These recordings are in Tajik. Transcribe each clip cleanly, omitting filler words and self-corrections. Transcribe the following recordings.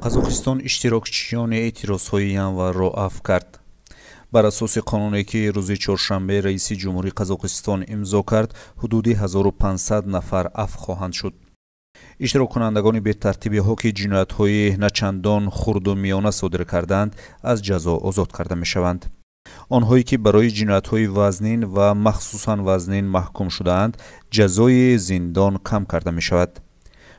Қазоқистон иштирокчиёни эътирозҳои январро афв кард. Бар асоси қонуне ки рӯзи чоршанбе раиси ҷумҳурии Қазоқистон имзо кард, ҳудуди 1500 нафар афв хоҳанд шуд. иштироккунандагони бетартибиҳо ки ҷиноятҳои начандон хурду миёна содир карданд, аз ҷазо озод карда мешаванд. онҳое ки барои ҷиноятҳои вазнин ва махсусан вазнин маҳкум шудаанд, ҷазои зиндон кам карда мешавад.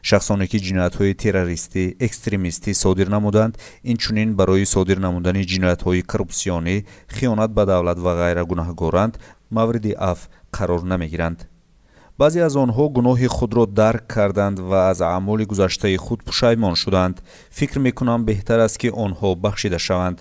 шахсоне ки ҷиноятҳои террористӣ, экстремистӣ содир намуданд, инчунин барои содир намудани ҷиноятҳои коррупсионӣ, хиёнат ба давлат ва ғайра гунаҳгоранд, мавриди афв қарор намегиранд. баъзе аз онҳо гуноҳи худро дарк карданд ва аз аъмоли гузаштаи худ пушаймон шуданд. фикр мекунам беҳтар аст ки онҳо бахшида шаванд,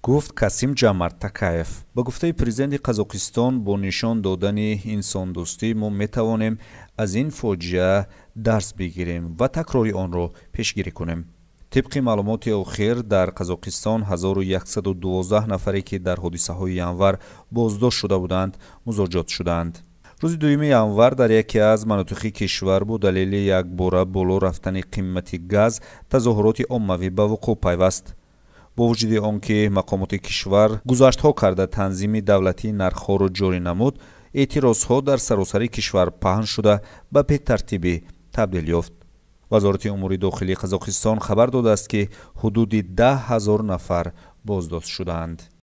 гуфт Касим Ҷамар Такаев. ба гуфтаи президенти Қазоқистон, бо нишон додани инсондӯстӣ мо метавонем аз ин фоҷиа дарс бигирем ва такрори онро пешгирӣ кунем. тибқи маълумоти охир, дар Қазоқистон 1112 нафаре ки дар ҳодисаҳои январ боздошт шуда буданд, музоҷот шуданд. рӯзи 2 январ дар яке аз манотиқи кишвар бо далели якбора боло рафтани қимати газ тазоҳуроти оммавӣ ба вуқӯъ пайваст. бо вуҷуди он ки мақомоти кишвар гузаштҳо карда танзими давлатии нархҳоро ҷорӣ намуд, эътирозҳо дар саросари кишвар паҳн шуда ба бетартибӣ табдил ёфт. вазорати умури дохилии Қазоқистон хабар додааст ки ҳудуди 10 000 нафар боздост шудаанд.